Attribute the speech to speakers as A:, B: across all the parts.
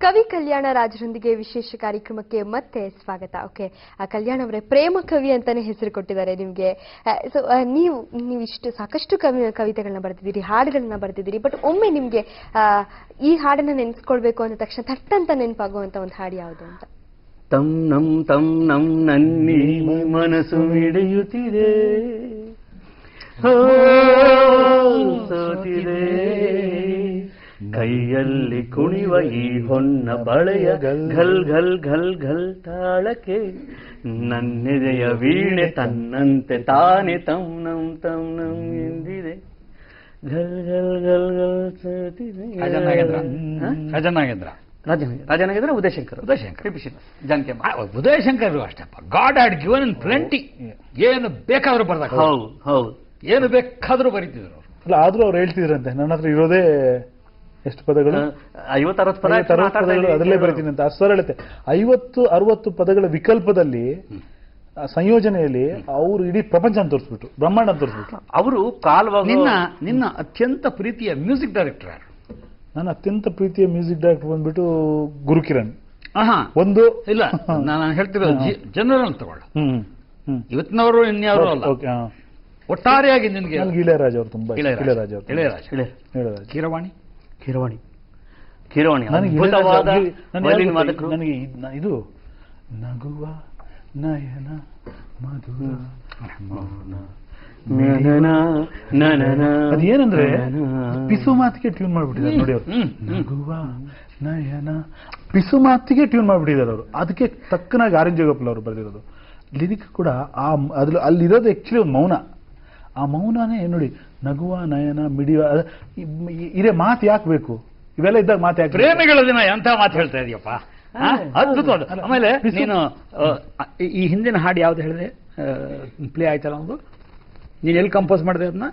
A: ಕವಿ ಕಲ್ಯಾಣ ರಾಜರೊಂದಿಗೆ ವಿಶೇಷ ಕಾರ್ಯಕ್ರಮಕ್ಕೆ ಮತ್ತೆ ಸ್ವಾಗತ. ಓಕೆ, ಕಲ್ಯಾಣ ಅವರೇ, ಪ್ರೇಮ ಕವಿ ಅಂತಾನೆ ಹೆಸರು ಕೊಟ್ಟಿದ್ದಾರೆ ನಿಮಗೆ. ಸೊ ನೀವು ಇಷ್ಟು ಸಾಕಷ್ಟು ಕವಿತೆಗಳನ್ನ ಬರೆದಿದ್ದೀರಿ, ಹಾಡುಗಳನ್ನ ಬರೆದಿದ್ದೀರಿ. ಬಟ್ ಒಮ್ಮೆ ನಿಮ್ಗೆ ಈ ಹಾಡನ್ನ ನೆನೆಸ್ಕೊಳ್ಬೇಕು ಅಂದ ತಕ್ಷಣ ಥಟ್ಟಂತ ನೆನಪಾಗುವಂತ ಒಂದು ಹಾಡು ಯಾವುದು ಅಂತ?
B: ತಂ ನಂ ನನ್ನಿ ಮನಸ್ಸು ಹಿಡಿಯುತ್ತಿದೆ, ಸೋತಿದೆ ಕೈಯಲ್ಲಿ ಕುಣಿವ ಈ ಹೊನ್ನ ಬಳೆಯ ಘಲ್ ಘಲ್ ಘಲ್ ಘಲ್ ತಾಳಕ್ಕೆ ನನ್ನೆದೆಯ ವೀಣೆ ತನ್ನಂತೆ ತಾನೆ ತಂ ನಂ ಎಂದಿದೆ. ಘಲ್ ಘಲ್ ಘಲ್ ಘಲ್ ಸೋತಿದೆ. ರಾಜನಾಗೇಂದ್ರ ಉದಯಶಂಕರ್ ಜಾನಕಿ
C: ಉದಯಶಂಕರ್ ಅಷ್ಟಪ್ಪ. God had given in plenty. ಏನು ಬೇಕಾದ್ರೂ ಬರ್ದಾಗ,
B: ಹೌದು
C: ಏನು ಬೇಕಾದ್ರೂ ಬರೀತಿದ್ರು.
D: ಅಲ್ಲ, ಆದ್ರೂ ಅವ್ರು ಹೇಳ್ತಿದ್ರಂತೆ, ನನ್ನ ಹತ್ರ ಇರೋದೇ ಎಷ್ಟು ಪದಗಳು,
B: 50-60
D: ಪದಗಳು ಅದರಲ್ಲೇ ಬರೀತೀನಿ ಅಂತ. ಅಷ್ಟರ ಹೇಳುತ್ತೆ 50-60 ಪದಗಳ ವಿಕಲ್ಪದಲ್ಲಿ ಸಂಯೋಜನೆಯಲ್ಲಿ ಅವರು ಇಡೀ ಪ್ರಪಂಚ ತೋರಿಸ್ಬಿಟ್ರು, ಬ್ರಹ್ಮಾಂಡ ತೋರಿಸ್ಬಿಟ್ರು.
B: ಅವರು ಕಾಲವಾಗ
C: ನಿನ್ನ ಅತ್ಯಂತ ಪ್ರೀತಿಯ ಮ್ಯೂಸಿಕ್ ಡೈರೆಕ್ಟರ್ ಯಾರು?
D: ನನ್ನ ಅತ್ಯಂತ ಪ್ರೀತಿಯ ಮ್ಯೂಸಿಕ್ ಡೈರೆಕ್ಟರ್ ಬಂದ್ಬಿಟ್ಟು ಗುರುಕಿರಣ್.
C: ಒಂದು ಇಲ್ಲ, ನಾನು ಹೇಳ್ತಿರೋದು ಜನರಲ್ ತಗೊಳ್ಳ, ಇವತ್ತಿನವರು ಇನ್ಯಾರು ಅಲ್ಲ, ಒಟ್ಟಾರೆಯಾಗಿ ನಿನ್ಗೆ
D: ಇಳೆಯರಾಜ ಅವರು ತುಂಬಾ. ಇಳೆಯರಾಜ
B: ಕೀರವಾಣಿ
D: ನನಗೆ ಇದು ನಗುವ ನಯನ ಮಧುರ ಅದೇನಂದ್ರೆ ಪಿಸು ಮಾತಿಗೆ ಟ್ಯೂನ್ ಮಾಡ್ಬಿಟ್ಟಿದ್ದಾರೆ ನೋಡಿ ಅವರು. ನಗುವ ನಯನ ಪಿಸು ಮಾತಿಗೆ ಟ್ಯೂನ್ ಮಾಡ್ಬಿಟ್ಟಿದ್ದಾರೆ ಅವರು. ಅದಕ್ಕೆ ತಕ್ಕನಾಗಿ ಆರ್ ಎನ್ ಜೇಗೋಪಾಲ್ ಅವರು ಬರೆದಿರೋದು. ಲಿರಿಕ್ ಕೂಡ ಅಲ್ಲಿರೋದು ಆಕ್ಚುಲಿ ಒಂದು ಮೌನ. ಆ ಮೌನನೇ ನೋಡಿ, ನಗುವ ನಯನ ಮಿಡಿಯುವ ಇದೇ ಮಾತು ಯಾಕೆ ಬೇಕು? ಇವೆಲ್ಲ ಇದ್ದಾಗ ಮಾತು ಯಾಕೆ?
C: ಪ್ರೇಮಿಗಳ ದಿನ ಎಂತ ಮಾತು ಹೇಳ್ತಾ ಇದೆಯಪ್ಪ, ಅದ್ಭುತವಾದ. ಆಮೇಲೆ ನೀನು ಈ ಹಿಂದಿನ ಹಾಡು ಯಾವ್ದು ಹೇಳಿದೆ, ಪ್ಲೇ ಆಯ್ತಲ್ಲ ಒಂದು, ನೀನು ಎಲ್ಲಿ ಕಂಪೋಸ್ ಮಾಡಿದೆ ಅದನ್ನ?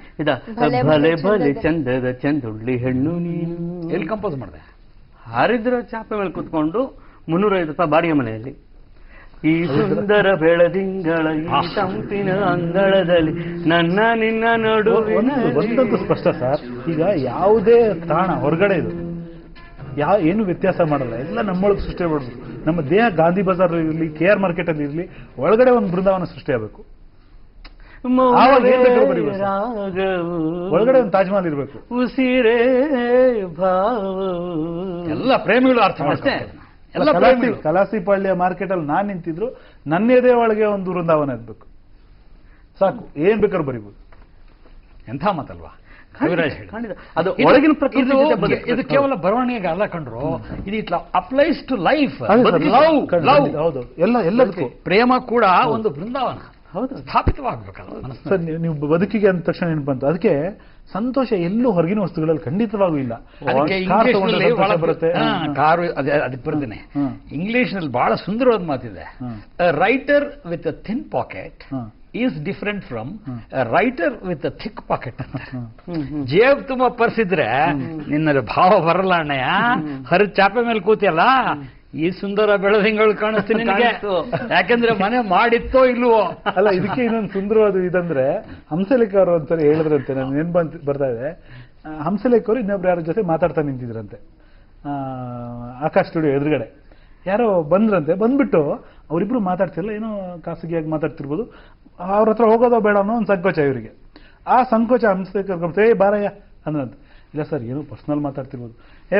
B: ಭಲೆ ಭಲೆ ಚಂದದ ಚಂದುಳ್ಳಿ ಹೆಣ್ಣು ನೀನು.
C: ಎಲ್ಲಿ ಕಂಪೋಸ್ ಮಾಡಿದೆ?
B: ಹಾರಿದ್ರ ಚಾಪೆ ಮೇಲೆ ಕುತ್ಕೊಂಡು 350 ರೂಪಾಯಿ ಬಾಡಿಗೆ ಮನೆಯಲ್ಲಿ. ಈ ಸುಂದರ ಬೆಳದಿಂಗಳ ಈ ತಂಪಿನ ಅಂಗಳದಲ್ಲಿ ನನ್ನ ನಿನ್ನ
D: ಒಂದಂತೂ ಸ್ಪಷ್ಟ ಸರ್. ಈಗ ಯಾವುದೇ ತಾಣ ಹೊರಗಡೆ ಇದು ಏನು ವ್ಯತ್ಯಾಸ ಮಾಡಲ್ಲ, ಎಲ್ಲ ನಮ್ಮೊಳಗೆ ಸೃಷ್ಟಿ ಮಾಡ್ಬೋದು. ನಮ್ಮ ದೇಹ ಗಾಂಧಿ ಬಜಾರ್ ಇರಲಿ, KR ಮಾರ್ಕೆಟ್ ಅಲ್ಲಿ ಇರಲಿ, ಒಳಗಡೆ ಒಂದು ಬೃಂದಾವನ ಸೃಷ್ಟಿ ಆಗಬೇಕು. ಒಳಗಡೆ ಒಂದು ತಾಜ್ ಮಹಲ್ ಇರಬೇಕು.
B: ಉಸಿರೇ ಭಾವ
C: ಎಲ್ಲ ಪ್ರೇಮಿಗಳು ಅರ್ಥ ಮಾಡ್ತಾರೆ.
D: ಕಲಾಸಿಪಾಳ್ಯ ಮಾರ್ಕೆಟ್ ಅಲ್ಲಿ ನಾನ್ ನಿಂತಿದ್ರು, ನನ್ನ ಎದೆ ಒಳಗೆ ಒಂದು ವೃಂದಾವನ ಇರ್ಬೇಕು, ಸಾಕು, ಏನ್ ಬೇಕಾದ್ರೂ ಬರೀಬಹುದು.
C: ಎಂಥ ಮಾತಲ್ವಾ?
B: ಅದು ಒಳಗಿನ ಪ್ರಕೃತಿ.
C: ಇದು ಕೇವಲ ಬರವಣಿಗೆ ಅಲ್ಲ ಕಂಡ್ರು, ಇದು ಇಟ್ ಅಪ್ಲೈಸ್ ಟು ಲೈಫ್.
D: ಹೌದು, ಎಲ್ಲದಕ್ಕೂ.
C: ಪ್ರೇಮ ಕೂಡ ಒಂದು ಬೃಂದಾವನ, ಹೌದು, ಸ್ಥಾಪಿತವಾಗಬೇಕಲ್ಲ
D: ಸರ್. ನೀವು ಬದುಕಿಗೆ ಅಂದ ತಕ್ಷಣ ಏನ್ ಬಂತು? ಅದಕ್ಕೆ ಸಂತೋಷ ಎಲ್ಲೂ ಹೊರಗಿನ ವಸ್ತುಗಳಲ್ಲಿ ಖಂಡಿತವಾಗೂ ಇಲ್ಲ.
C: ಬರುತ್ತೆ ಕಾರು, ಅದಕ್ಕೆ ಬರ್ತೀನಿ. ಇಂಗ್ಲಿಷ್ ನಲ್ಲಿ ಬಹಳ ಸುಂದರವಾದ ಮಾತಿದೆ, writer with a thin pocket is different from writer with a thick pocket ಅಂತ. ಜೇಬ್ ತುಂಬಾ ಪರ್ಸಿದ್ರೆ ನಿನ್ನಲ್ಲಿ ಭಾವ ಬರಲ್ಲ ಅಣ್ಣಯ್ಯ. ಹರಿದ ಚಾಪೆ ಮೇಲೆ ಕೂತಿಯಲ್ಲ, ಈ ಸುಂದರ ಬೆಳದಿಂಗಳು ಕಾಣಿಸ್ತೀನಿ ನಿನಗೆ, ಯಾಕೆಂದ್ರೆ ಮನೆ ಮಾಡಿತ್ತೋ ಇಲ್ವೋ.
D: ಅಲ್ಲ, ಇದಕ್ಕೆ ಇನ್ನೊಂದು ಸುಂದರವಾದ ಇದಂದ್ರೆ, ಹಂಸಲೇಖ ಅವರು ಒಂದ್ಸರಿ ಹೇಳಿದ್ರಂತೆ, ನಾನು ಏನ್ ಬರ್ತಾ ಇದೆ, ಹಂಸಲೇಖ ಅವರು ಇನ್ನೊಬ್ರು ಯಾರ ಜೊತೆ ಮಾತಾಡ್ತಾ ನಿಂತಿದ್ರಂತೆ ಆಕಾಶ್ ಸ್ಟುಡಿಯೋ ಎದುರುಗಡೆ. ಯಾರೋ ಬಂದ್ರಂತೆ, ಬಂದ್ಬಿಟ್ಟು ಅವರಿಬ್ರು ಮಾತಾಡ್ತಿರಲ್ಲ, ಏನೋ ಖಾಸಗಿಯಾಗಿ ಮಾತಾಡ್ತಿರ್ಬೋದು, ಅವ್ರ ಹತ್ರ ಹೋಗೋದೋ ಬೇಡ ಅನ್ನೋ ಒಂದು ಸಂಕೋಚ ಇವರಿಗೆ. ಆ ಸಂಕೋಚ ಹಂಸಲೇಖ ಬಾರಯ್ಯ ಅಂದ್ರಂತ. ಇಲ್ಲ ಸರ್, ಏನೋ ಪರ್ಸನಲ್ ಮಾತಾಡ್ತಿರ್ಬೋದು.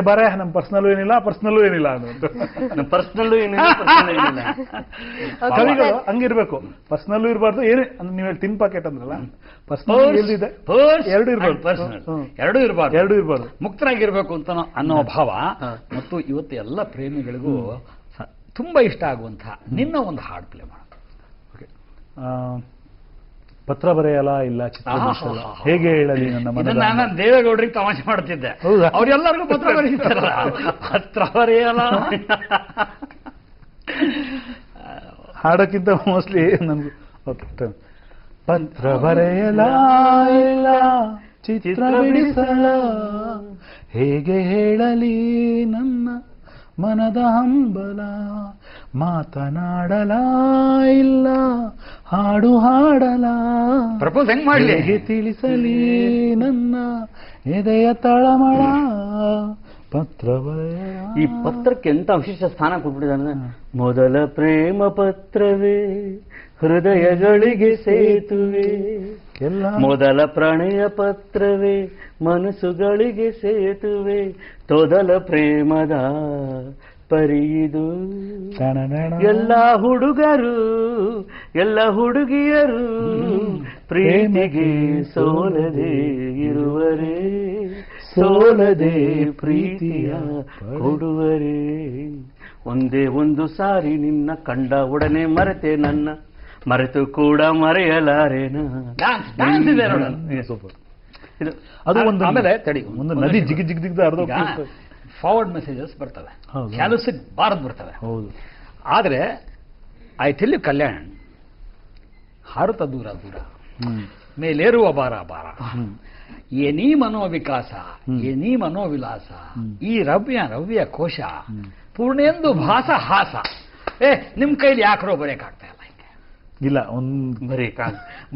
D: ಬಾರಯ್ಯ, ನಮ್ಮ ಪರ್ಸನಲ್ಲೂ ಏನಿಲ್ಲ ಅನ್ನೋದು. ಕವಿಗಳು ಹಂಗಿರ್ಬೇಕು, ಪರ್ಸನಲ್ಲೂ ಇರಬಾರ್ದು, ಏನೇ ನೀವು ತಿನ್ ಪಾಕೆಟ್ ಅಂದ್ರಲ್ಲ, ಪರ್ಸನಲ್ ಎಲ್ಲಿದೆ,
C: ಎರಡೂ ಇರಬಾರ್ದು, ಮುಕ್ತರಾಗಿರ್ಬೇಕು ಅಂತ ಅನ್ನೋ ಭಾವ. ಮತ್ತು ಇವತ್ತು ಎಲ್ಲ ಪ್ರೇಮಿಗಳಿಗೂ ತುಂಬಾ ಇಷ್ಟ ಆಗುವಂತಹ ನಿನ್ನ ಒಂದು ಹಾಡು ಪ್ಲೇ ಮಾಡೋದು.
D: ಪತ್ರ ಬರೆಯಲ್ಲ, ಇಲ್ಲ ಚಿತ್ರ ಹೇಗೆ ಹೇಳಲಿ ನನ್ನ ಮನ.
C: ನಾನು ದೇವೇಗೌಡರಿಗೆ ತಮಾಷೆ ಮಾಡ್ತಿದ್ದೆ, ಅವ್ರೆಲ್ಲರಿಗೂ ಪತ್ರ ಬರೀತಾರಲ್ಲ, ಪತ್ರ ಬರೆಯಲ್ಲ
D: ಹಾಡೋಕ್ಕಿಂತ ಮೋಸ್ಟ್ಲಿ ನನ್ಗೆ ಓಕೆ. ಪತ್ರ ಬರೆಯಲ ಇಲ್ಲ ಚಿತ್ರ ಬಿಡಿಸಲ, ಹೇಗೆ ಹೇಳಲಿ ನನ್ನ ಮನದ ಹಂಬಲ, ಮಾತನಾಡಲ ಇಲ್ಲ ಹಾಡು ಹಾಡಲ,
C: ಪ್ರಪೋಸ್ ಹೆಂಗ್ ಮಾಡ್ಲಿ
D: ತಿಳಿಸಲಿ ನನ್ನ ಎದೆಯ ತಳಮಳ,
B: ಈ ಪತ್ರಕ್ಕೆ ಎಂತ ವಿಶೇಷ ಸ್ಥಾನ ಕೊಟ್ಬಿಟ್ಟಿದ್ದಾನೆ. ಮೊದಲ ಪ್ರೇಮ ಪತ್ರವೇ ಹೃದಯಗಳಿಗೆ ಸೇತುವೆ, ಮೊದಲ ಪ್ರಣಯ ಪತ್ರವೇ ಮನಸ್ಸುಗಳಿಗೆ ಸೇತುವೆ, ತೊದಲ ಪ್ರೇಮದ ಪರಿಯಿದು. ಎಲ್ಲ ಹುಡುಗರು ಎಲ್ಲ ಹುಡುಗಿಯರು ಪ್ರೇಮಿಗೆ ಸೋಲದೆ ಇರುವರೇ, ಸೋಲದೆ ಪ್ರೀತಿಯ ಕೊಡುವರೇ. ಒಂದೇ ಒಂದು ಸಾರಿ ನಿನ್ನ ಕಂಡ ಒಡನೆ ಮರೆತೆ ನನ್ನ, ಮರೆತು ಕೂಡ ಮರೆಯಲಾರೇನ.
D: ಅದು ಒಂದು
C: ಆಮೇಲೆ ತಡಿ,
D: ಒಂದು ನದಿ ಜಿಗಿ ಜಿಗ್ ಜಿಗ್ದ ಅರ್ಧ
C: ಫಾರ್ವರ್ಡ್ ಮೆಸೇಜಸ್ ಬರ್ತವೆ, ಕ್ಯಾಲಸಿಕ್ ಬಾರದ್ ಬರ್ತವೆ.
D: ಹೌದು.
C: ಆದರೆ ಐ ಟೆಲ್ ಯು ಕಲ್ಯಾಣ್, ಹಾರುತ್ತ ದೂರ ದೂರ ಮೇಲೇರುವ ಬಾರ ಬಾರ, ಏನೀ ಮನೋವಿಕಾಸ ಏನೀ ಮನೋವಿಲಾಸ, ಈ ರವ್ಯ ಕೋಶ ಪೂರ್ಣೆಂದು ಭಾಸ ಹಾಸ. ನಿಮ್ ಕೈಲಿ ಯಾಕ್ರೋ ಬರೆಯಕ್ಕಾಗ್ತಾ ಇಲ್ಲ?
D: ಇಲ್ಲ, ಒಂದು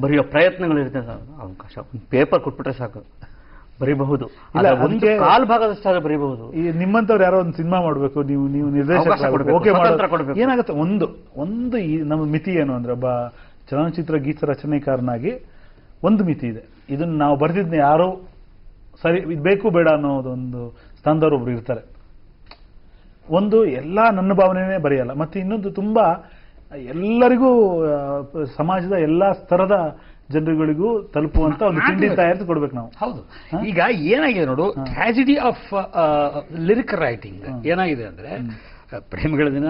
B: ಬರೆಯೋ ಪ್ರಯತ್ನಗಳಿರ್ತದೆ. ಅವಕಾಶ ಒಂದು ಪೇಪರ್ ಕೊಟ್ಬಿಟ್ರೆ ಸಾಕು, ಬರೀಬಹುದು.
D: ಇಲ್ಲ,
B: ಒಂದು ಕಾಲ್ ಭಾಗದಷ್ಟಾದ್ರೆ ಬರೀಬಹುದು.
D: ಈ ನಿಮ್ಮಂತವ್ರು ಯಾರೋ ಒಂದು ಸಿನಿಮಾ ಮಾಡಬೇಕು, ನೀವು ನಿರ್ದೇಶಕ ಕೊಡಬೇಕು. ಏನಾಗುತ್ತೆ, ಒಂದು ಈ ನಮ್ಮ ಮಿತಿ ಏನು ಅಂದ್ರೆ, ಒಬ್ಬ ಚಲನಚಿತ್ರ ಗೀತ ರಚನೆಕಾರನಾಗಿ ಒಂದು ಮಿತಿ ಇದೆ. ಇದನ್ನ ನಾವು ಬರೆದಿದ್ನ ಯಾರೋ ಸರಿ ಇದು ಬೇಕು ಬೇಡ ಅನ್ನೋದೊಂದು ಸ್ಥಾನದವ್ರು ಒಬ್ರು ಇರ್ತಾರೆ. ಒಂದು ಎಲ್ಲ ನನ್ನ ಭಾವನೆನೇ ಬರೆಯಲ್ಲ, ಮತ್ತೆ ಇನ್ನೊಂದು ತುಂಬಾ ಎಲ್ಲರಿಗೂ ಸಮಾಜದ ಎಲ್ಲಾ ಸ್ತರದ ಜನರುಗಳಿಗೂ ತಲುಪುವಂತ ಒಂದು ತಿಂಡಿ ತಯಾರಿಸಿ ಕೊಡ್ಬೇಕು ನಾವು.
C: ಹೌದು. ಈಗ ಏನಾಗಿದೆ ನೋಡು, ಟ್ರಾಜಿಡಿ ಆಫ್ ಲಿರಿಕ್ ರೈಟಿಂಗ್ ಏನಾಗಿದೆ ಅಂದ್ರೆ, ಪ್ರೇಮಿಗಳ ದಿನ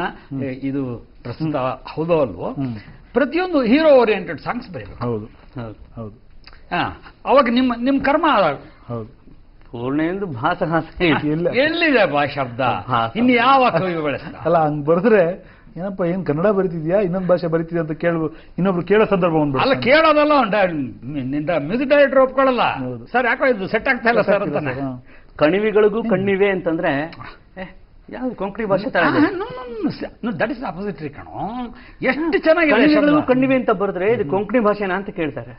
C: ಇದು ಪ್ರಸ್ತುತ ಹೌದೋ ಅಲ್ವೋ, ಪ್ರತಿಯೊಂದು ಹೀರೋ ಓರಿಯೆಂಟೆಡ್ ಸಾಂಗ್ಸ್ ಬರೀಬೇಕು.
D: ಹೌದು ಹೌದು.
C: ಅವಾಗ ನಿಮ್ಮ ಕರ್ಮ.
D: ಹೌದು.
B: ಪೂರ್ಣೆಂದು ಭಾಸ ಹಾಸ
C: ಎಲ್ಲಿದೆ ಬಾ ಶಬ್ದ? ಇನ್ನು ಯಾವ ಕವಿ ಬಳಸ್ತ
D: ಅಲ್ಲ, ಹಂಗ್ ಬರೆದ್ರೆ ಏನಪ್ಪ ಏನ್ ಕನ್ನಡ ಬರೀತಿದ್ಯಾ ಇನ್ನೊಂದು ಭಾಷೆ ಬರೀತಿದ್ಯಾ ಅಂತ ಇನ್ನೊಬ್ರು ಕೇಳೋ ಸಂದರ್ಭ ಬಂದ್ಬಿಟ್ಟು.
C: ಅಲ್ಲ, ಕೇಳೋದಲ್ಲ, ಮ್ಯೂಸಿಕ್ ಡೈರೆಕ್ಟರ್ ಒಪ್ಕೊಳ್ಳಲ್ಲ. ಸರ್ ಯಾಕೋ ಇದು ಸೆಟ್ ಆಗ್ತಾ ಇಲ್ಲ ಸರ್ ಅಂತಾನೆ.
B: ಕಣಿವೆಗಳಿಗೂ ಕಣ್ಣಿವೆ ಅಂತಂದ್ರೆ ಯಾವ್ದು ಕೊಂಕಣಿ ಭಾಷೆ ತರ?
C: ದಟ್ ಇಸ್ ಅಪೋಸಿಟ್ರಿ ಕಣೋ. ಎಷ್ಟು ಚೆನ್ನಾಗಿ
B: ಕಣ್ಣಿವೆ ಅಂತ ಬರೆದ್ರೆ ಇದು ಕೊಂಕಣಿ ಭಾಷೆನಾ ಅಂತ ಕೇಳ್ತಾರೆ.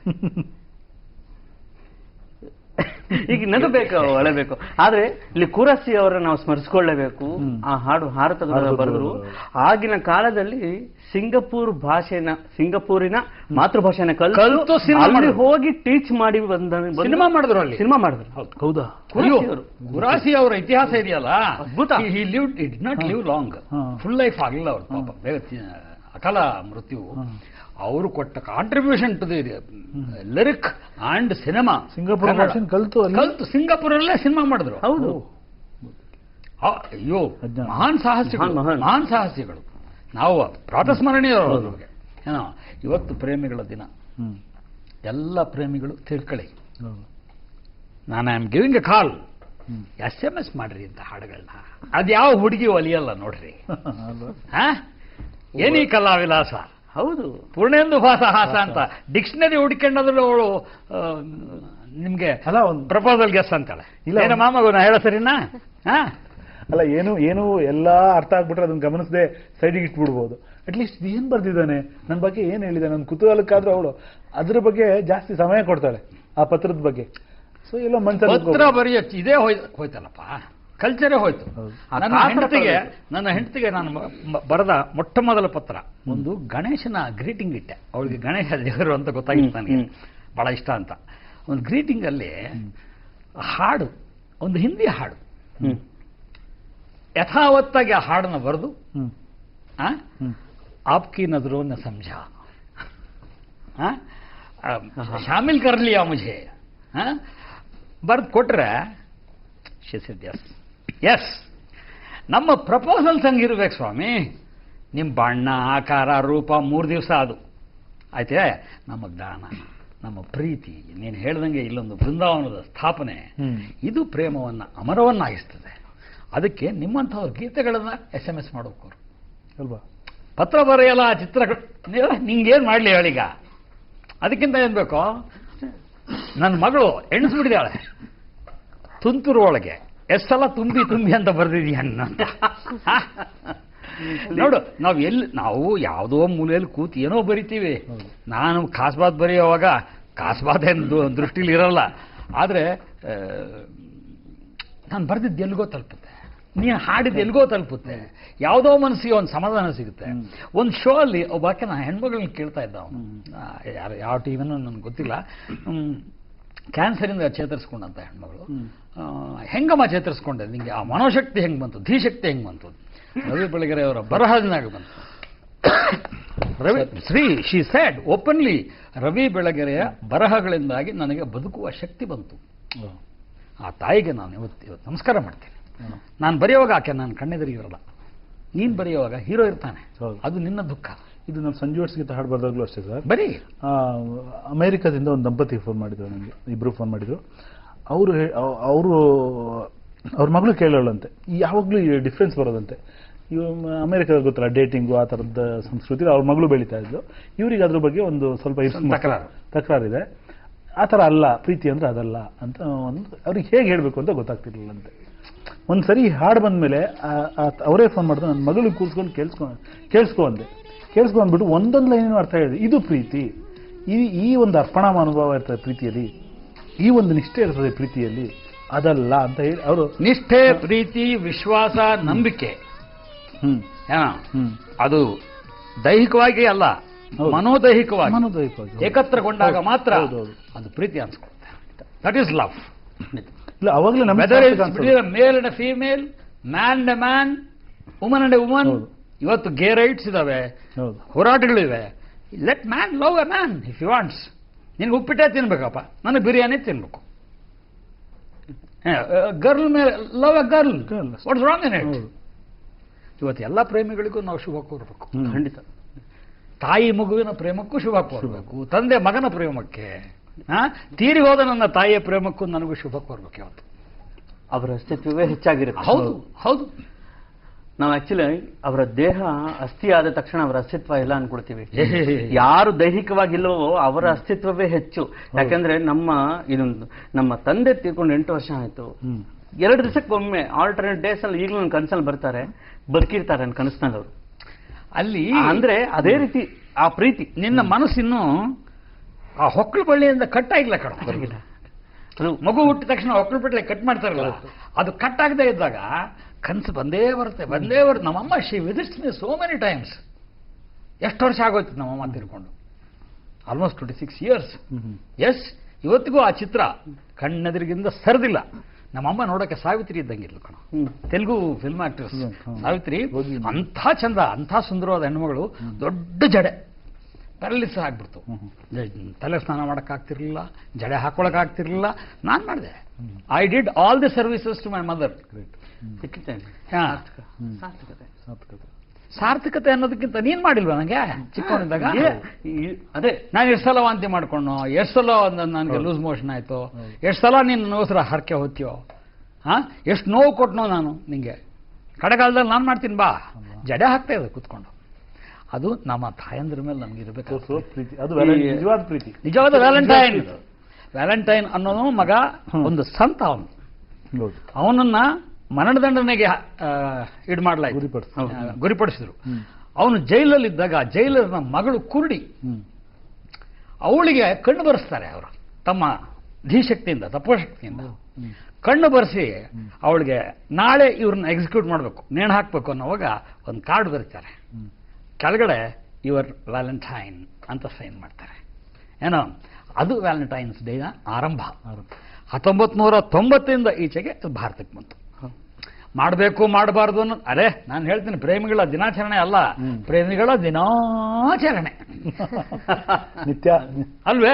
B: ಈಗ ನಗಬೇಕು, ಅಳಬೇಕು. ಆದ್ರೆ ಇಲ್ಲಿ ಕುರಸಿ ಅವರನ್ನು ನಾವು ಸ್ಮರಿಸಿಕೊಳ್ಳಬೇಕು. ಆ ಹಾಡು ಹಾರತದ ಬರೆದ್ರು. ಆಗಿನ ಕಾಲದಲ್ಲಿ ಸಿಂಗಪೂರಿನ ಮಾತೃಭಾಷೆನ ಕಲಿತು ಅಲ್ಲಿ ಹೋಗಿ ಟೀಚ್ ಮಾಡಿ
C: ಸಿನಿಮಾ ಮಾಡಿದ್ರು. ಅಲ್ಲಿ ಸಿನಿಮಾ ಮಾಡಿದ್ರು.
D: ಹೌದಾ?
C: ಕುರಾಸಿ ಅವರ ಇತಿಹಾಸ ಇದೆಯಲ್ಲ, ಅದ್ಭುತ. He lived it not live long, full life ಆಗಿಲ್ಲ ಅವ್ರು ಪಾಪ, ಬೇಗ ಅಕಾಲ ಮೃತ್ಯು. ಅವರು ಕೊಟ್ಟ contribution to the lyric and cinema.
D: ಕಲ್ತು
C: ಸಿಂಗಾಪುರಲ್ಲೇ ಸಿನಿಮಾ ಮಾಡಿದ್ರು.
B: ಹೌದು.
C: ಅಯ್ಯೋ, ಮಹಾನ್ ಸಾಹಸಿಗಳು. ನಾವು ಪ್ರಾತಸ್ಮರಣೀಯರು. ಏನೋ ಇವತ್ತು ಪ್ರೇಮಿಗಳ ದಿನ. ಎಲ್ಲ ಪ್ರೇಮಿಗಳು ತಿಳ್ಕೊಳ್ಳಿ, ನಾನು I am giving A call, SMS ಮಾಡ್ರಿ ಅಂತ ಹಾಡುಗಳನ್ನ. ಅದ್ಯಾವ ಹುಡುಗಿ ಒಲಿಯಲ್ಲ ನೋಡ್ರಿ. ಏನೀ ಕಲಾ ವಿಲಾಸ.
B: ಹೌದು.
C: ಪೂರ್ಣೇಂದು ಭಾಸ ಹಾಸ ಅಂತ ಡಿಕ್ಷನರಿ ಹುಡುಕೊಂಡಾದ್ರು ಅವಳು ನಿಮ್ಗೆ ಪ್ರಪೋಸಲ್ ಗೆಸ್ ಅಂತಾಳೆ. ಇಲ್ಲ ಮಾಮಗು ನಾ ಹೇಳ ಸರಿನಾ?
D: ಅಲ್ಲ, ಏನು ಎಲ್ಲಾ ಅರ್ಥ ಆಗ್ಬಿಟ್ರೆ ಅದನ್ನ ಗಮನಿಸದೆ ಸೈಡಿಗೆ ಇಟ್ಬಿಡ್ಬೋದು. ಅಟ್ಲೀಸ್ಟ್ ಏನ್ ಬರ್ದಿದ್ದಾನೆ, ನನ್ನ ಬಗ್ಗೆ ಏನ್ ಹೇಳಿದ್ದಾನೆ, ನನ್ನ ಕುತೂಹಲಕ್ಕಾದ್ರೂ ಅವಳು ಅದ್ರ ಬಗ್ಗೆ ಜಾಸ್ತಿ ಸಮಯ ಕೊಡ್ತಾಳೆ, ಆ ಪತ್ರದ ಬಗ್ಗೆ. ಸೊ ಎಲ್ಲೋ ಮನ್ಸಲ್ಲಿ
C: ಪತ್ರ ಬರೆಯ ಇದೇ ಹೋಯ್ತಲ್ಲಪ್ಪ, ಕಲ್ಚರೇ ಹೋಯ್ತು. ನನ್ನ ಹೆಂಡತಿಗೆ ನಾನು ಬರೆದ ಮೊಟ್ಟ ಮೊದಲ ಪತ್ರ ಒಂದು ಗಣೇಶನ ಗ್ರೀಟಿಂಗ್ ಇಟ್ಟೆ. ಅವಳಿಗೆ ಗಣೇಶ ದೇವರು ಅಂತ ಗೊತ್ತಾಗಿತ್ತು ನನಗೆ, ಬಹಳ ಇಷ್ಟ ಅಂತ. ಒಂದು ಗ್ರೀಟಿಂಗ್ ಅಲ್ಲಿ ಹಾಡು, ಒಂದು ಹಿಂದಿ ಹಾಡು, ಯಥಾವತ್ತಾಗಿ ಆ ಹಾಡನ್ನು ಬರೆದು ಆಪ್ಕಿ ನಜರೋನ್ನ ಸಮಜಾ ಶಾಮಿಲ್ ಕರ್ಲಿಯಾ ಮುझे ಬರೆದು ಕೊಟ್ರೆ ಎಸ್, ನಮ್ಮ ಪ್ರಪೋಸಲ್ ಸಂಗಿರ್ಬೇಕು ಸ್ವಾಮಿ. ನಿಮ್ಮ ಬಣ್ಣ ಆಕಾರ ರೂಪ 3 ದಿವಸ ಅದು ಆಯ್ತೇ. ನಮ್ಮ ಜ್ಞಾನ, ನಮ್ಮ ಪ್ರೀತಿ, ನೀನು ಹೇಳ್ದಂಗೆ ಇಲ್ಲೊಂದು ಬೃಂದಾವನದ ಸ್ಥಾಪನೆ, ಇದು ಪ್ರೇಮವನ್ನು ಅಮರವನ್ನಾಗಿಸ್ತದೆ. ಅದಕ್ಕೆ ನಿಮ್ಮಂಥವ್ರ ಗೀತೆಗಳನ್ನ SMS ಮಾಡೋಕೋರು
D: ಅಲ್ವಾ,
C: ಪತ್ರ ಬರೆಯಲ್ಲ, ಚಿತ್ರಗಳು. ನಿಂಗೇನು ಮಾಡಲಿ ಹೇಳೀಗ? ಅದಕ್ಕಿಂತ ಏನು ಬೇಕೋ? ನನ್ನ ಮಗಳು ಎಣಿಸ್ಬಿಟ್ಟಿದ್ದಾಳೆ ತುಂತುರು ಒಳಗೆ ಎಷ್ಟೆಲ್ಲ ತುಂಬಿ ಅಂತ ಬರ್ದಿದೀಯ ಅಂತ. ನೋಡು, ನಾವು ಯಾವುದೋ ಮೂಲೆಯಲ್ಲಿ ಕೂತು ಏನೋ ಬರಿತೀವಿ. ನಾನು ಕಾಸ್ಬಾತ್ ಬರೆಯುವಾಗ ಕಾಸ್ಬಾತ್ ಏನು ದೃಷ್ಟಿಲಿ ಇರಲ್ಲ, ಆದರೆ ನಾನು ಬರ್ದಿದ್ದು ಎಲ್ಲಿಗೋ ತಲುಪುತ್ತೆ. ನೀನು ಹಾಡಿದ ಎಲ್ಗೋ ತಲುಪುತ್ತೆ, ಯಾವುದೋ ಮನಸ್ಸಿಗೆ ಒಂದು ಸಮಾಧಾನ ಸಿಗುತ್ತೆ. ಒಂದು ಶೋ ಅಲ್ಲಿ ಒಬ್ಬಾಕೆ ನಾ ಹೆಣ್ಮಗಳನ್ನ ಕೇಳ್ತಾ ಇದ್ದ ಅವನು, ಯಾವ ಟಿವಿನೂ ನನಗೆ ಗೊತ್ತಿಲ್ಲ, ಕ್ಯಾನ್ಸರಿಂದ ಚೇತರಿಸ್ಕೊಂಡಂತ ಹೆಣ್ಮಗಳು. ಹೆಂಗಮ್ಮ ಚೇತರಿಸ್ಕೊಂಡೆ, ನಿಂಗೆ ಆ ಮನೋಶಕ್ತಿ ಹೆಂಗೆ ಬಂತು, ಧೀಶಕ್ತಿ ಹೆಂಗೆ ಬಂತು? ರವಿ ಬೆಳಗೆರೆ ಅವರ ಬರಹದಿಂದಾಗ ಬಂತು. ಶಿ ಸ್ಯಾಡ್ ಓಪನ್ಲಿ, ರವಿ ಬೆಳಗೆರೆಯ ಬರಹಗಳಿಂದಾಗಿ ನನಗೆ ಬದುಕುವ ಶಕ್ತಿ ಬಂತು. ಆ ತಾಯಿಗೆ ನಾನು ಇವತ್ತು ನಮಸ್ಕಾರ ಮಾಡ್ತೀನಿ. ನಾನು ಬರೆಯುವಾಗ ಆಕೆ ನಾನು ಕಣ್ಣೆದುರಿಗಿರಲ್ಲ, ನೀನು ಬರೆಯುವಾಗ ಹೀರೋ ಇರ್ತಾನೆ, ಅದು ನಿನ್ನ ದುಃಖ.
D: ಇದು ನಮ್ಮ ಸಂಜು ಗೀತ ಹಾಡು ಬರ್ದಾಗ್ಲೂ ಅಷ್ಟೇ ಸರ್.
C: ಬರೀ
D: ಅಮೇರಿಕಾದಿಂದ ಒಂದು ದಂಪತಿ ಫೋನ್ ಮಾಡಿದ್ರು ನನಗೆ, ಇಬ್ಬರು ಫೋನ್ ಮಾಡಿದ್ರು. ಅವರು ಅವ್ರ ಮಗಳು ಕೇಳೋಳಂತೆ, ಯಾವಾಗಲೂ ಡಿಫ್ರೆನ್ಸ್ ಬರೋದಂತೆ. ಇವು ಅಮೇರಿಕಾದ ಗೊತ್ತಲ್ಲ, ಡೇಟಿಂಗು ಆ ಥರದ ಸಂಸ್ಕೃತಿ ಅವ್ರ ಮಗಳು ಬೆಳೀತಾ ಇದ್ದು, ಇವ್ರಿಗೆ ಅದ್ರ ಬಗ್ಗೆ ಒಂದು ಸ್ವಲ್ಪ ತಕರಾರಿದೆ. ಆ ಥರ ಅಲ್ಲ ಪ್ರೀತಿ ಅಂದ್ರೆ ಅದಲ್ಲ ಅಂತ ಒಂದು ಅವ್ರಿಗೆ ಹೇಗೆ ಹೇಳಬೇಕು ಅಂತ ಗೊತ್ತಾಗ್ತಿರ್ಲಿಲ್ಲಂತೆ. ಒಂದು ಸರಿ ಹಾಡು ಬಂದಮೇಲೆ ಅವರೇ ಫೋನ್ ಮಾಡಿದ್ರು, ನನ್ನ ಮಗಳಿಗೆ ಕೂರಿಸ್ಕೊಂಡು ಕೇಳಿಸ್ಕೊ ಅಂದೆ. ಕೇಳಿಸ್ಕೊಂಡ್ಬಿಟ್ಟು ಒಂದೊಂದು ಲೈನೇನು ಅರ್ಥ ಹೇಳಿದೆ, ಇದು ಪ್ರೀತಿ, ಈ ಒಂದು ಅರ್ಪಣಾ ಅನುಭವ ಇರ್ತದೆ ಪ್ರೀತಿಯಲ್ಲಿ, ಈ ಒಂದು ನಿಷ್ಠೆ ಇರ್ತದೆ ಪ್ರೀತಿಯಲ್ಲಿ, ಅದಲ್ಲ ಅಂತ ಹೇಳಿ ಅವರು.
C: ನಿಷ್ಠೆ, ಪ್ರೀತಿ, ವಿಶ್ವಾಸ, ನಂಬಿಕೆ, ಅದು ದೈಹಿಕವಾಗಿ ಅಲ್ಲ, ಮನೋದೈಹಿಕವಾಗಿ ಏಕತ್ರಗೊಂಡಾಗ ಮಾತ್ರ ಅದು ಪ್ರೀತಿ ಅನ್ಸ್ಕೊಳುತ್ತೆ. That is love.
D: ಇಲ್ಲ ಅವಾಗಲೇ
C: male and female, man and man, woman and woman. ಇವತ್ತು ಗೇ ರೈಟ್ಸ್ ಇದಾವೆ, ಹೋರಾಟಗಳಿವೆ. Let man love a man if you wants. ನಿನ್ಗೆ ಉಪ್ಪಿಟ್ಟೆ ತಿನ್ಬೇಕಪ್ಪ, ನನಗೆ ಬಿರಿಯಾನಿ ತಿನ್ಬೇಕು. ಗರ್ಲ್ ಮೇಲೆ love a girl, what's wrong in it? ಇವತ್ತು ಎಲ್ಲ ಪ್ರೇಮಿಗಳಿಗೂ ನಾವು ಶುಭ ಕೋರಬೇಕು.
B: ಖಂಡಿತ.
C: ತಾಯಿ ಮಗುವಿನ ಪ್ರೇಮಕ್ಕೂ ಶುಭ ಕೋರಬೇಕು, ತಂದೆ ಮಗನ ಪ್ರೇಮಕ್ಕೆ, ತೀರಿ ಹೋದ ನನ್ನ ತಾಯಿಯ ಪ್ರೇಮಕ್ಕೂ ನನಗೂ ಶುಭ ಕೋರ್ಬೇಕು. ಇವತ್ತು
B: ಅವರ ಅಸ್ತಿತ್ವವೇ ಹೆಚ್ಚಾಗಿರುತ್ತೆ.
C: ಹೌದು ಹೌದು.
B: ನಾವು ಆಕ್ಚುಲಿ ಅವರ ದೇಹ ಅಸ್ಥಿ ಆದ ತಕ್ಷಣ ಅವರ ಅಸ್ತಿತ್ವ ಇಲ್ಲ ಅನ್ಕೊಳ್ತೀವಿ. ಯಾರು ದೈಹಿಕವಾಗಿಲ್ಲವೋ ಅವರ ಅಸ್ತಿತ್ವವೇ ಹೆಚ್ಚು. ಯಾಕಂದ್ರೆ ನಮ್ಮ ತಂದೆ ತೀರ್ಕೊಂಡು 8 ವರ್ಷ ಆಯ್ತು. 2 ದಿವಸಕ್ಕೊಮ್ಮೆ ಆಲ್ಟರ್ನೇಟ್ ಡೇಸ್ ಅಲ್ಲಿ ಈಗಲೂ ನನ್ನ ಕನಸಲ್ಲಿ ಬರ್ತಾರೆ, ಬದುಕಿರ್ತಾರೆ ನನ್ನ ಕನಸಿನಲ್ಲಿ ಅವರು.
C: ಅಲ್ಲಿ
B: ಅಂದ್ರೆ ಅದೇ ರೀತಿ ಆ ಪ್ರೀತಿ.
C: ನಿನ್ನ ಮನಸ್ಸಿನ್ನು ಆ ಹೊಕ್ಕಳು ಬಳ್ಳಿಯಿಂದ ಕಟ್ಟಾಗಿಲ್ಲ ಕಣ. ಅದು ಮಗು ಹುಟ್ಟಿದ ತಕ್ಷಣ ಹೊಕ್ಕಳು ಬಳ್ಳಿ ಕಟ್ ಮಾಡ್ತಾರಲ್ಲ, ಅದು ಕಟ್ ಆಗದೆ ಇದ್ದಾಗ ಕನಸು ಬಂದೇ ಬರುತ್ತೆ. ನಮ್ಮಮ್ಮ she visits me so many times. ಎಷ್ಟು ವರ್ಷ ಆಗೋಯ್ತು ನಮ್ಮಮ್ಮ ತೀರ್ಕೊಂಡು? Almost 26 years. ಎಸ್, ಇವತ್ತಿಗೂ ಆ ಚಿತ್ರ ಕಣ್ಣೆದುರಿಗಿಂದ ಸರಿದಿಲ್ಲ. ನಮ್ಮಮ್ಮ ನೋಡೋಕೆ ಸಾವಿತ್ರಿ ಇದ್ದಂಗಿರ್ಲು ಕಣ. Telugu film actress Savitri. ಅಂಥ ಚಂದ, ಅಂಥ ಸುಂದರವಾದ ಹೆಣ್ಮಗಳು. ದೊಡ್ಡ ಜಡೆ, ಪ್ಯಾರಲಿಸ್ ಆಗ್ಬಿಡ್ತು. ತಲೆ ಸ್ನಾನ ಮಾಡೋಕ್ಕಾಗ್ತಿರ್ಲಿಲ್ಲ, ಜಡೆ ಹಾಕೊಳಕ್ಕಾಗ್ತಿರ್ಲಿಲ್ಲ. ನಾನು ಮಾಡಿದೆ. I did all the services to my mother. ಸಾರ್ಥಕತೆ ಅನ್ನೋದಕ್ಕಿಂತ ನೀನ್ ಮಾಡಿಲ್ವಾ ನನಗೆ ಚಿಕ್ಕವನಿದ್ದಾಗ?
B: ಅದೇ
C: ನಾನು ಎಷ್ಟು ಸಲ ವಾಂತಿ ಮಾಡ್ಕೊಂಡು, ಎಷ್ಟು ಸಲ ನನಗೆ ಲೂಸ್ ಮೋಷನ್ ಆಯ್ತು, ಎಷ್ಟು ಸಲ ನೀನು ನೋಸ್ರ ಹರಕೆ ಹೊತ್ತೀಯೋ, ಎಷ್ಟು ನೋವು ಕೊಟ್ಟನೋ ನಾನು ನಿಂಗೆ. ಕಡೆಗಾಲದಲ್ಲಿ ನಾನು ಮಾಡ್ತೀನಿ ಬಾ, ಜಡೆ ಹಾಕ್ತಾ ಇದೆ ಕೂತ್ಕೊಂಡು. ಅದು ನಮ್ಮ ತಾಯಂದ್ರ ಮೇಲೆ ನಮ್ಗೆ ಇರಬೇಕು
D: ಪ್ರೀತಿ. ಅದು ನಿಜವಾದ ಪ್ರೀತಿ,
C: ನಿಜವಾದ ವ್ಯಾಲೆಂಟೈನ್. ವ್ಯಾಲೆಂಟೈನ್ ಅನ್ನೋನು ಮಗ ಒಂದು ಸಂತ. ಅವನನ್ನ ಮರಣದಂಡನೆಗೆ ಇದು ಮಾಡಲಾಯಿತು, ಗುರಿಪಡಿಸಿದ್ರು. ಅವನು ಜೈಲಲ್ಲಿದ್ದಾಗ ಜೈಲರ್ನ ಮಗಳು ಕುರುಡಿ, ಅವಳಿಗೆ ಕಣ್ಣು ಬರೆಸ್ತಾರೆ ಅವರು ತಮ್ಮ ಧೀಶಕ್ತಿಯಿಂದ, ತಪೋಶಕ್ತಿಯಿಂದ ಕಣ್ಣು ಬರೆಸಿ ಅವಳಿಗೆ ನಾಳೆ ಇವ್ರನ್ನ ಎಕ್ಸಿಕ್ಯೂಟ್ ಮಾಡಬೇಕು, ನೇಣು ಹಾಕಬೇಕು ಅನ್ನೋವಾಗ ಒಂದು ಕಾರ್ಡ್ ಬರೀತಾರೆ. ಕೆಳಗಡೆ ಯುವರ್ ವ್ಯಾಲೆಂಟೈನ್ ಅಂತ ಸೈನ್ ಮಾಡ್ತಾರೆ. ಏನೋ ಅದು ವ್ಯಾಲೆಂಟೈನ್ಸ್ ಡೇನ ಆರಂಭ. 1990 ಈಚೆಗೆ ಭಾರತಕ್ಕೆ ಬಂತು. ಮಾಡಬೇಕು ಮಾಡಬಾರ್ದು ಅನ್ನೋ, ಅರೆ ನಾನು ಹೇಳ್ತೀನಿ, ಪ್ರೇಮಿಗಳ ದಿನಾಚರಣೆ ಅಲ್ಲ, ಪ್ರೇಮಿಗಳ ದಿನಾಚರಣೆ
D: ನಿತ್ಯ
C: ಅಲ್ವೇ?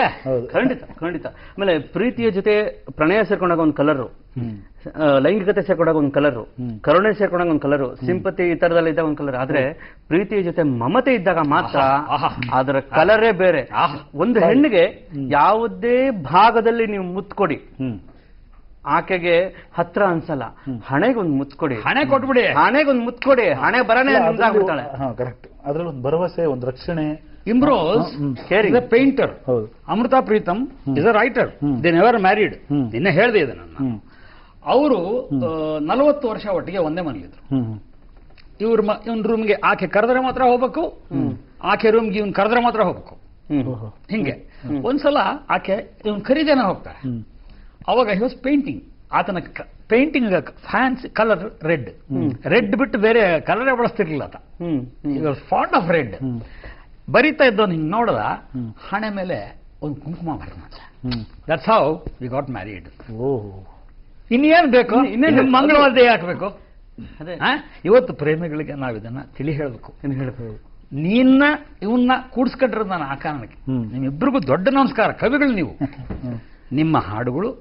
B: ಖಂಡಿತ ಖಂಡಿತ. ಆಮೇಲೆ ಪ್ರೀತಿಯ ಜೊತೆ ಪ್ರಣಯ ಸೇರ್ಕೊಂಡಾಗ ಒಂದು ಕಲರು, ಲೈಂಗಿಕತೆ ಸೇರ್ಕೊಂಡಾಗ ಒಂದು ಕಲರು, ಕರುಣೆ ಸೇರ್ಕೊಂಡಾಗ ಒಂದು ಕಲರು, ಸಿಂಪತಿ ಈ ತರದಲ್ಲಿ ಇದ್ದಾಗ ಒಂದು ಕಲರ್. ಆದ್ರೆ ಪ್ರೀತಿಯ ಜೊತೆ ಮಮತೆ ಇದ್ದಾಗ ಮಾತ್ರ ಅದರ ಕಲರೇ ಬೇರೆ. ಒಂದು ಹೆಣ್ಣಿಗೆ ಯಾವುದೇ ಭಾಗದಲ್ಲಿ ನೀವು ಮುತ್ಕೊಡಿ, ಆಕೆಗೆ ಹತ್ರ ಅನ್ಸಲ್ಲ. ಹಣೆಗೊಂದು ಮುತ್ಕೊಡಿ,
C: ಹಣೆ ಕೊಟ್ಬಿಡಿ,
B: ಹಣೆಗೊಂದು ಮುತ್ಕೊಡಿ, ಹಣೆ ಬರನೇ ಮುಂದಾಗ್ಬಿಡ್ತಾಳೆ.
D: ಕರೆಕ್ಟ್. ಅದ್ರಲ್ಲಿ ಒಂದು ಭರವಸೆ, ಒಂದು ರಕ್ಷಣೆ.
C: Imroz is a painter, Amrita Pritam is a writer. They never married. ನಿನ್ನೆ ಹೇಳಿದೆ ಇದನ್ನ. ಅವರು 40 ವರ್ಷ ಒಟ್ಟಿಗೆ ಒಂದೇ ಮನೇಲಿದ್ರು. ಇವನ್ ರೂಮ್ಗೆ ಆಕೆ ಕರೆದ್ರೆ ಮಾತ್ರ ಹೋಗ್ಬೇಕು, ಆಕೆ ರೂಮ್ಗೆ ಇವನ್ ಕರೆದ್ರೆ ಮಾತ್ರ ಹೋಗ್ಬೇಕು. ಹಿಂಗೆ ಒಂದ್ಸಲ ಆಕೆ ಇವನ್ ಖರೀದೇನ ಹೋಗ್ತಾರೆ. ಅವಾಗ ಹಿ ವಾಸ್ ಪೇಂಟಿಂಗ್ ಆತನ ಪೇಂಟಿಂಗ್ ಫ್ಯಾನ್ಸಿ ಕಲರ್ ರೆಡ್ ಬಿಟ್ಟು ಬೇರೆ ಕಲರೇ ಬಳಸ್ತಿರ್ಲಿಲ್ಲ ಆತ. Fond of red. ಬರೀತಾ ಇದ್ದವನು ಹಿಂಗೆ ನೋಡದ ಹಣೆ ಮೇಲೆ ಒಂದು ಕುಂಕುಮ ಬರೋಣ. That's how we got married. ಇನ್ನೇನು ಬೇಕು? ಇನ್ನೇನು ಮಂಗಳವಾರದೇ ಹಾಕಬೇಕು? ಇವತ್ತು ಪ್ರೇಮಿಗಳಿಗೆ ನಾವು ಇದನ್ನ ತಿಳಿ ಹೇಳಬೇಕು. ಇವನ್ನ ಕೂಡಿಸ್ಕೊಂಡ್ರದ್ದು ನಾನು ಆ ಕಾರಣಕ್ಕೆ. ನಿಮ್ಮಿಬ್ಬರಿಗೂ ದೊಡ್ಡ ನಮಸ್ಕಾರ. ಕವಿಗಳು ನೀವು. ನಿಮ್ಮ ಹಾಡುಗಳು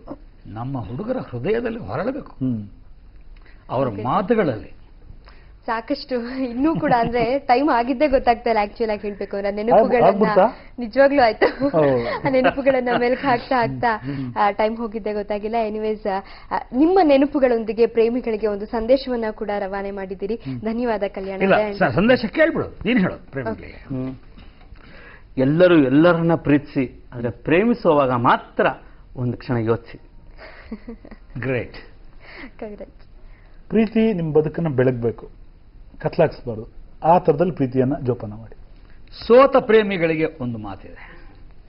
C: ನಮ್ಮ ಹುಡುಗರ ಹೃದಯದಲ್ಲಿ ಹೊರಳಬೇಕು, ಅವರ ಮಾತುಗಳಲ್ಲಿ.
A: ಸಾಕಷ್ಟು ಇನ್ನೂ ಕೂಡ ಅಂದ್ರೆ ಟೈಮ್ ಆಗಿದ್ದೇ ಗೊತ್ತಾಗ್ತಾ ಇಲ್ಲ ಆಕ್ಚುಲ್ ಆಗಿ ಹೇಳ್ಬೇಕು ಅಂದ್ರೆ ನೆನಪುಗಳನ್ನ ನಿಜವಾಗ್ಲೂ ಆಯ್ತು. ಆ ನೆನಪುಗಳನ್ನ ಮೆಲ್ಕ್ ಹಾಕ್ತಾ ಟೈಮ್ ಹೋಗಿದ್ದೇ ಗೊತ್ತಾಗಿಲ್ಲ. ಎನಿವೇಸ್ ನಿಮ್ಮ ನೆನಪುಗಳೊಂದಿಗೆ ಪ್ರೇಮಿಗಳಿಗೆ ಒಂದು ಸಂದೇಶವನ್ನ ಕೂಡ ರವಾನೆ ಮಾಡಿದ್ದೀರಿ. ಧನ್ಯವಾದ ಕಲ್ಯಾಣ.
C: ಸಂದೇಶ ಕೇಳ್ಬಿಡು, ನೀನು ಹೇಳು ಪ್ರೇಮಿಗಳಿಗೆ.
B: ಎಲ್ಲರೂ ಎಲ್ಲರನ್ನ ಪ್ರೀತಿಸಿ, ಆದ್ರೆ ಪ್ರೇಮಿಸುವಾಗ ಮಾತ್ರ ಒಂದು ಕ್ಷಣ ಯೋಚಿಸಿ.
C: ಗ್ರೇಟ್.
D: ಪ್ರೀತಿ ನಿಮ್ಮ ಬದುಕನ್ನ ಬೆಳಗ್ಬೇಕು, ಕತ್ಲಾಕ್ಸ್ಬಾರ್ದು. ಆ ಥರದಲ್ಲಿ ಪ್ರೀತಿಯನ್ನ ಜೋಪಾನ ಮಾಡಿ.
C: ಸೋತ ಪ್ರೇಮಿಗಳಿಗೆ ಒಂದು ಮಾತಿದೆ,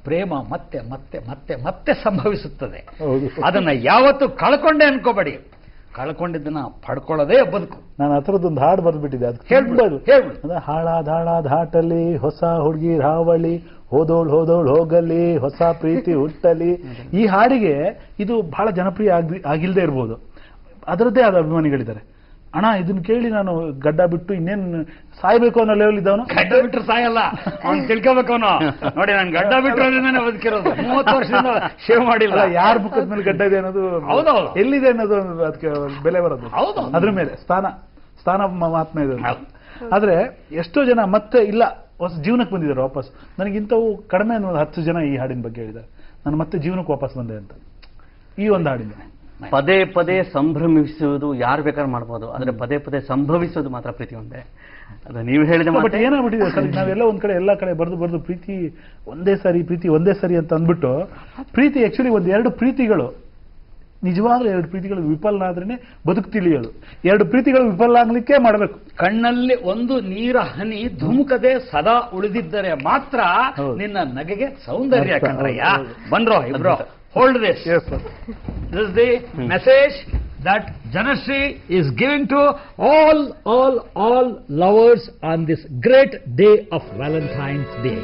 C: ಪ್ರೇಮ ಮತ್ತೆ ಮತ್ತೆ ಮತ್ತೆ ಮತ್ತೆ ಸಂಭವಿಸುತ್ತದೆ. ಅದನ್ನ ಯಾವತ್ತು ಕಳ್ಕೊಂಡೆ ಅನ್ಕೋಬೇಡಿ, ಕಳ್ಕೊಂಡಿದ್ದನ್ನ ಪಡ್ಕೊಳ್ಳೋದೇ ಬದುಕು.
D: ನಾನು ಆ ಥರದ್ದೊಂದು ಹಾಡು ಬರೆದ್ಬಿಟ್ಟಿದ್ದೆ. ಅದು ಹಾಳಾದ ಹಾಟಲ್ಲಿ ಹೊಸ ಹುಡುಗಿ ರಾವಳಿ, ಹೋದೋಳ್ ಹೋಗಲಿ ಹೊಸ ಪ್ರೀತಿ ಹುಟ್ಟಲಿ. ಈ ಹಾಡಿಗೆ ಇದು ಬಹಳ ಜನಪ್ರಿಯ ಆಗಿಲ್ದೇ ಇರ್ಬೋದು, ಅದರದ್ದೇ ಆದ ಅಭಿಮಾನಿಗಳಿದ್ದಾರೆ. ಅಣ್ಣ ಇದನ್ನ ಕೇಳಿ ನಾನು ಗಡ್ಡ ಬಿಟ್ಟು ಇನ್ನೇನು ಸಾಯ್ಬೇಕು ಅನ್ನೋ ಲೆವೆಲ್ ಇದ್ದವನು.
C: ಗಡ್ಡ ಬಿಟ್ಟರು ಸಾಯಲ್ಲ, ಅವ್ನು ತಿಳ್ಕೋಬೇಕು ಅವನು. ನೋಡಿ, ನಾನು ಗಡ್ಡ ಬಿಟ್ಟರೆ ಬದುಕಿರೋದು, 30 ವರ್ಷದಿಂದ ಶೇವ್ ಮಾಡಿಲ್ಲ.
D: ಯಾರ ಮುಖದ ಮೇಲೆ ಗಡ್ಡ ಇದೆ ಅನ್ನೋದು, ಎಲ್ಲಿದೆ ಅನ್ನೋದು ಅದಕ್ಕೆ ಬೆಲೆ ಬರೋದು. ಅದ್ರ ಮೇಲೆ ಸ್ಥಾನ ಮಾತ್ಮ ಇದೆ. ಆದ್ರೆ ಎಷ್ಟೋ ಜನ ಮತ್ತೆ ಇಲ್ಲ ಹೊಸ ಜೀವನಕ್ಕೆ ಬಂದಿದ್ದಾರೆ ವಾಪಸ್. ನನಗಿಂತವು ಕಡಿಮೆ ಅನ್ನೋ 10 ಜನ ಈ ಹಾಡಿನ ಬಗ್ಗೆ ಹೇಳಿದ್ದಾರೆ, ನಾನು ಮತ್ತೆ ಜೀವನಕ್ಕೆ ವಾಪಸ್ ಬಂದೆ ಅಂತ. ಈ ಒಂದು ಹಾಡಿಂದ
B: ಪದೇ ಪದೇ ಸಂಭ್ರಮಿಸುವುದು ಯಾರು ಬೇಕಾದ್ರೂ ಮಾಡ್ಬೋದು, ಆದ್ರೆ ಪದೇ ಪದೇ ಸಂಭವಿಸೋದು ಮಾತ್ರ ಪ್ರೀತಿ ಒಂದೇ. ಅದು ನೀವು ಹೇಳಿದ
D: ಬಟ್ ಏನಾಗ್ಬಿಟ್ಟಿದೆ ಸರ್, ನಾವೆಲ್ಲ ಒಂದ್ ಕಡೆ ಎಲ್ಲ ಕಡೆ ಬರ್ದು ಪ್ರೀತಿ ಒಂದೇ ಸರಿ ಅಂತ ಅಂದ್ಬಿಟ್ಟು, ಪ್ರೀತಿ ಆಕ್ಚುಲಿ ಒಂದೆರಡು ಪ್ರೀತಿಗಳು, ನಿಜವಾಗ್ಲೂ 2 ಪ್ರೀತಿಗಳು ವಿಫಲ ಆದ್ರೇನೆ ಬದುಕು ತಿಳಿಯೋದು. 2 ಪ್ರೀತಿಗಳು ವಿಫಲ ಆಗ್ಲಿಕ್ಕೆ ಮಾಡಬೇಕು.
C: ಕಣ್ಣಲ್ಲಿ ಒಂದು ನೀರ ಹನಿ ಧುಮುಕದೆ ಸದಾ ಉಳಿದಿದ್ದರೆ ಮಾತ್ರ ನಿನ್ನ ನಗೆಗೆ ಸೌಂದರ್ಯ ಕಂಡ್ರಯ್ಯ. ಬಂದ್ರೋ ಇಬ್ರು, hold this.
D: Yes, sir.
C: This is the message that Janashri is giving to all lovers on this great day of Valentine's Day.